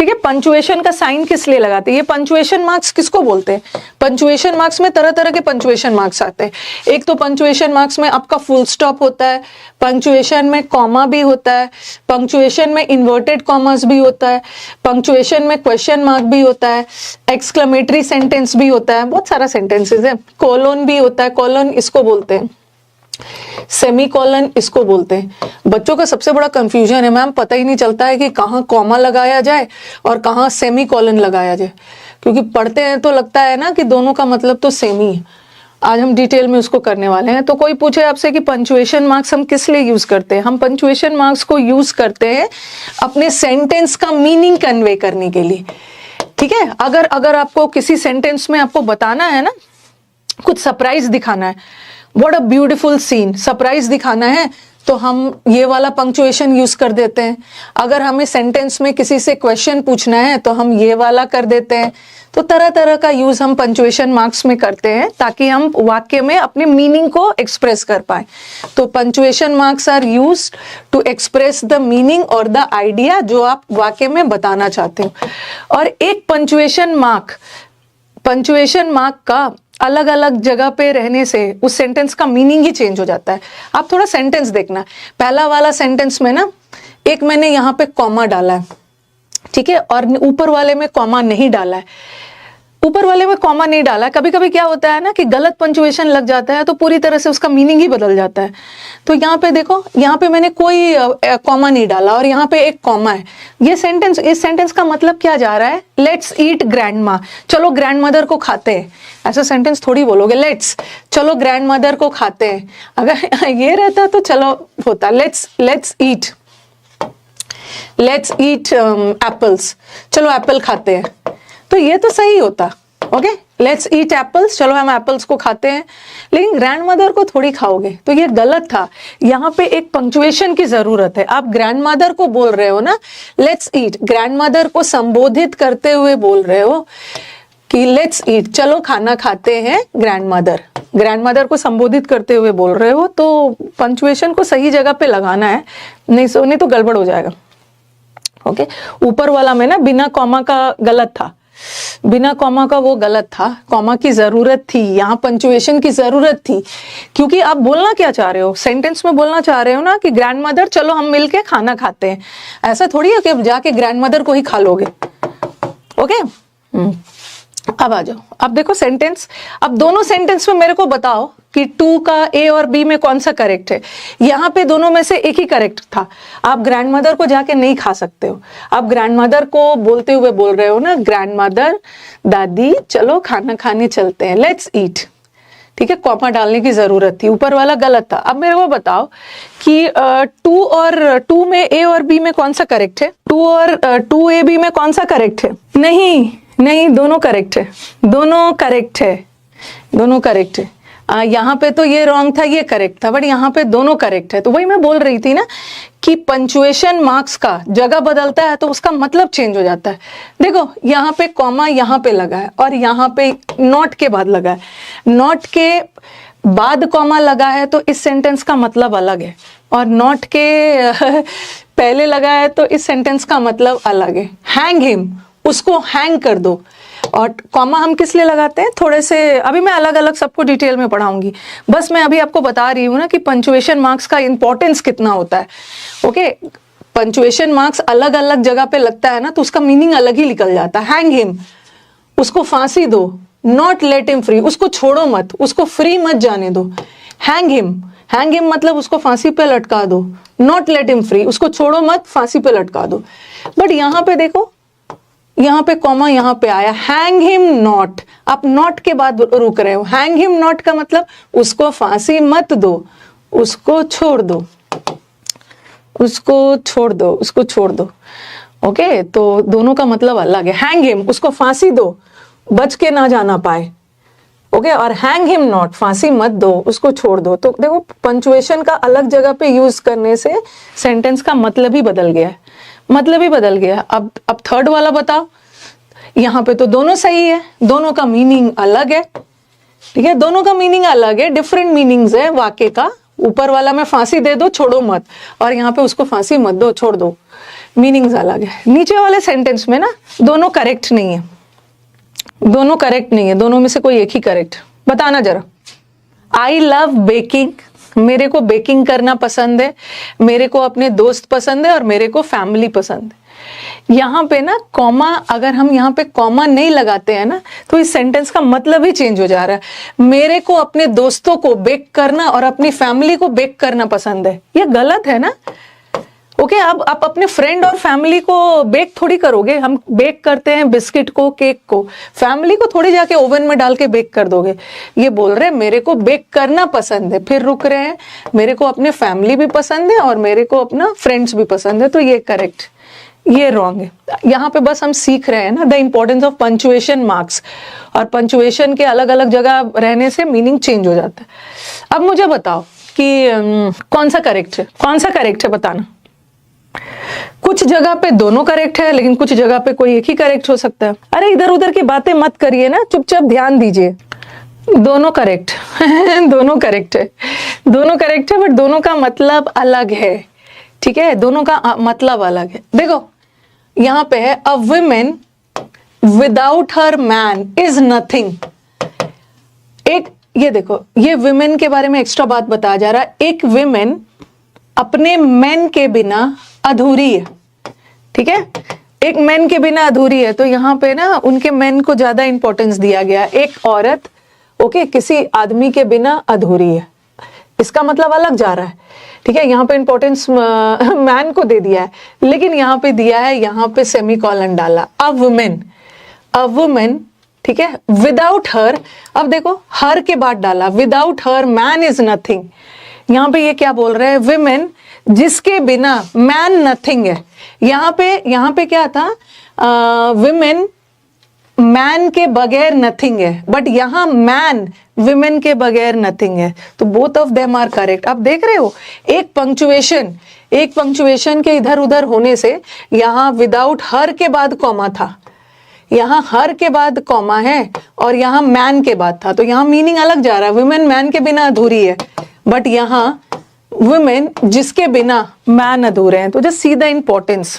ठीक है। पंचुएशन का साइन किस लिए लगाते हैं? ये पंचुएशन मार्क्स किसको बोलते हैं? पंचुएशन मार्क्स में तरह तरह के पंचुएशन मार्क्स आते हैं। एक तो पंचुएशन मार्क्स में आपका फुल स्टॉप होता है, पंचुएशन में कॉमा भी होता है, पंचुएशन में इन्वर्टेड कॉमर्स भी होता है, पंचुएशन में क्वेश्चन मार्क भी होता है, एक्सक्लेमेटरी सेंटेंस भी होता है, बहुत सारा सेंटेंसेस है, कोलोन भी होता है, कोलोन इसको बोलते हैं, सेमीकोलन इसको बोलते हैं। बच्चों का सबसे बड़ा कंफ्यूजन है मैम, पता ही नहीं चलता है कि कहाँ कॉमा लगाया जाए और कहाँ सेमीकोलन लगाया जाए, क्योंकि पढ़ते हैं तो लगता है ना कि दोनों का मतलब तो सेम ही है। आज हम डिटेल में उसको करने वाले हैं। तो कोई पूछे आपसे कि पंचुएशन मार्क्स हम किस लिए यूज करते हैं? हम पंचुएशन मार्क्स को यूज करते हैं अपने सेंटेंस का मीनिंग कन्वे करने के लिए। ठीक है, अगर आपको किसी सेंटेंस में आपको बताना है ना, कुछ सरप्राइज दिखाना है, what a beautiful scene, surprise दिखाना है, तो हम ये वाला पंक्चुएशन यूज कर देते हैं। अगर हमें सेंटेंस में किसी से क्वेश्चन पूछना है तो हम ये वाला कर देते हैं। तो तरह तरह का यूज हम पंक्चुएशन मार्क्स में करते हैं ताकि हम वाक्य में अपने मीनिंग को एक्सप्रेस कर पाए। तो punctuation marks are used to express the meaning और द आइडिया जो आप वाक्य में बताना चाहते हो। और एक पंक्चुएशन मार्क का अलग अलग जगह पे रहने से उस सेंटेंस का मीनिंग ही चेंज हो जाता है। आप थोड़ा सेंटेंस देखना, पहला वाला सेंटेंस में ना एक मैंने यहाँ पे कॉमा डाला है, ठीक है, और ऊपर वाले में कॉमा नहीं डाला है। ऊपर वाले में कॉमा नहीं डाला है, कभी कभी क्या होता है ना कि गलत पंक्चुएशन लग जाता है तो पूरी तरह से उसका मीनिंग ही बदल जाता है। तो यहाँ पे देखो, यहाँ पे मैंने कोई कॉमा नहीं डाला और यहाँ पे एक कॉमा है। इस सेंटेंस का मतलब क्या जा रहा है? लेट्स ईट ग्रैंडमा, चलो ग्रैंड मदर को खाते हैं। ऐसा सेंटेंस थोड़ी बोलोगे, लेट्स, चलो ग्रैंड मदर को खाते हैं। अगर ये रहता तो चलो होता लेट्स ईट एप्पल्स, चलो एप्पल खाते हैं, तो ये तो सही होता। ओके, लेट्स ईट एप्पल्स, चलो हम एप्पल्स को खाते हैं, लेकिन ग्रैंड मदर को थोड़ी खाओगे, तो ये गलत था। यहाँ पे एक पंक्चुएशन की जरूरत है। आप ग्रैंड मदर को बोल रहे हो ना, लेट्स ईट, ग्रैंड मदर को संबोधित करते हुए बोल रहे हो कि लेट्स ईट, चलो खाना खाते हैं। ग्रैंड मदर को संबोधित करते हुए बोल रहे हो, तो पंक्चुएशन को सही जगह पे लगाना है, नहीं तो गड़बड़ हो जाएगा। ओके, ऊपर वाला में ना बिना कॉमा का गलत था, बिना कॉमा का वो गलत था। कॉमा की जरूरत थी, यहाँ पंक्चुएशन की जरूरत थी, क्योंकि आप बोलना क्या चाह रहे हो? सेंटेंस में बोलना चाह रहे हो ना कि ग्रैंड मदर, चलो हम मिलके खाना खाते हैं। ऐसा थोड़ी है कि अब जाके ग्रैंड मदर को ही खा लोगे। ओके, अब आ जाओ, अब देखो सेंटेंस। अब दोनों सेंटेंस में मेरे को बताओ कि 2 का ए और बी में कौन सा करेक्ट है। यहाँ पे दोनों में से एक ही करेक्ट था। आप ग्रैंड मदर को जाके नहीं खा सकते हो। आप ग्रैंड मदर को बोलते हुए बोल रहे हो ना, ग्रैंड मदर, दादी, चलो खाना खाने चलते हैं, लेट्स ईट। ठीक है, कॉमा डालने की जरूरत थी, ऊपर वाला गलत था। अब मेरे को बताओ कि 2 में ए और बी में कौन सा करेक्ट है? 2 और 2A बी में कौन सा करेक्ट है? नहीं, दोनों करेक्ट है, दोनों करेक्ट है। यहाँ पे तो ये रॉन्ग था, ये करेक्ट था, बट यहाँ पे दोनों करेक्ट है। तो वही मैं बोल रही थी ना कि पंक्चुएशन मार्क्स का जगह बदलता है तो उसका मतलब चेंज हो जाता है। देखो, यहाँ पे कॉमा यहाँ पे लगा है और यहाँ पे नॉट के बाद लगा है। नॉट के बाद कॉमा लगा है तो इस सेंटेंस का मतलब अलग है, और नॉट के पहले लगा है तो इस सेंटेंस का मतलब अलग है। हैंग हिम, उसको हैंग कर दो। और कॉमा हम किस लिए लगाते हैं? थोड़े से अभी मैं अलग अलग सबको डिटेल में पढ़ाऊंगी, बस मैं अभी आपको बता रही हूँ ना कि पंक्चुएशन मार्क्स का इंपॉर्टेंस कितना होता है। ओके, पंक्चुएशन मार्क्स अलग अलग जगह पे लगता है ना तो उसका मीनिंग अलग ही निकल जाता है। हैंग हिम, उसको फांसी दो। नॉट लेट हिम फ्री, उसको छोड़ो मत, उसको फ्री मत जाने दो। हैंग हिम मतलब उसको फांसी पे लटका दो। नॉट लेट हिम फ्री, उसको छोड़ो मत, फांसी पे लटका दो। बट यहाँ पे देखो, यहाँ पे कॉमा यहाँ पे आया, हैंग हिम नॉट। आप नॉट के बाद रुक रहे हो। हैंग हिम नॉट का मतलब उसको फांसी मत दो, उसको छोड़ दो, उसको छोड़ दो। ओके, तो दोनों का मतलब अलग है। हैंग हिम, उसको फांसी दो, बच के ना जाना पाए। ओके, और हैंग हिम नॉट, फांसी मत दो, उसको छोड़ दो। तो देखो, पंक्चुएशन का अलग जगह पे यूज करने से सेंटेंस का मतलब ही बदल गया है, अब थर्ड वाला बताओ। यहाँ पे तो दोनों सही है, दोनों का मीनिंग अलग है। ठीक है, दोनों का मीनिंग अलग है, डिफरेंट मीनिंग्स है वाक्य का। ऊपर वाला में फांसी दे दो, छोड़ो मत, और यहाँ पे उसको फांसी मत दो, छोड़ दो। मीनिंग्स अलग है। नीचे वाले सेंटेंस में ना दोनों करेक्ट नहीं है, दोनों करेक्ट नहीं है, दोनों में से कोई एक ही करेक्ट, बताना जरा। आई लव बेकिंग, मेरे को बेकिंग करना पसंद है, मेरे को अपने दोस्त पसंद है और मेरे को फैमिली पसंद है। यहाँ पे ना कॉमा, अगर हम यहाँ पे कॉमा नहीं लगाते हैं ना तो इस सेंटेंस का मतलब ही चेंज हो जा रहा है। मेरे को अपने दोस्तों को बेक करना और अपनी फैमिली को बेक करना पसंद है, ये गलत है ना। ओके, अब आप अपने फ्रेंड और फैमिली को बेक थोड़ी करोगे, हम बेक करते हैं बिस्किट को, केक को, फैमिली को थोड़ी जाके ओवन में डाल के बेक कर दोगे। ये बोल रहे हैं मेरे को बेक करना पसंद है, फिर रुक रहे हैं मेरे को अपने फैमिली भी पसंद है और मेरे को अपना फ्रेंड्स भी पसंद है, तो ये करेक्ट, ये रॉन्ग है। यहाँ पे बस हम सीख रहे हैं ना the importance of punctuation marks, और पंचुएशन के अलग अलग जगह रहने से मीनिंग चेंज हो जाता है। अब मुझे बताओ कि कौन सा करेक्ट है, कौन सा करेक्ट है बताना। कुछ जगह पे दोनों करेक्ट है, लेकिन कुछ जगह पे कोई एक ही करेक्ट हो सकता है। अरे इधर उधर की बातें मत करिए ना, चुपचाप ध्यान दीजिए। दोनों करेक्ट दोनों करेक्ट है, दोनों करेक्ट है, बट दोनों का मतलब अलग है, ठीक है, दोनों का मतलब अलग है। देखो यहाँ पे है a woman without her man is nothing. एक ये देखो, ये वुमेन के बारे में एक्स्ट्रा बात बताया जा रहा है। एक वुमेन अपने मैन के बिना अधूरी है, ठीक है, एक मैन के बिना अधूरी है, तो यहाँ पे ना उनके मैन को ज्यादा इंपॉर्टेंस दिया गया। एक औरत ओके किसी आदमी के बिना अधूरी है, इसका मतलब अलग जा रहा है, ठीक है। यहाँ पे इंपॉर्टेंस मैन को दे दिया है, लेकिन यहाँ पे दिया है, यहाँ पे सेमीकोलन डाला, अ वुमेन, ठीक है, विदाउट हर। अब देखो हर के बाद डाला, without her man is nothing. यहाँ पे ये क्या बोल रहे हैं, विमेन जिसके बिना मैन नथिंग है। यहाँ पे क्या था, विमेन मैन के बगैर नथिंग है, बट यहाँ मैन विमेन के बगैर नथिंग है, तो both of them are correct. आप देख रहे हो एक पंक्चुएशन के इधर उधर होने से यहाँ विदाउट हर के बाद कॉमा था, यहाँ हर के बाद कॉमा है और यहाँ मैन के बाद था, तो यहाँ मीनिंग अलग जा रहा है। वुमेन मैन के बिना अधूरी है, बट यहाँ वुमेन जिसके बिना मैन अधूरे हैं। तो जस्ट सी द इंपॉर्टेंस।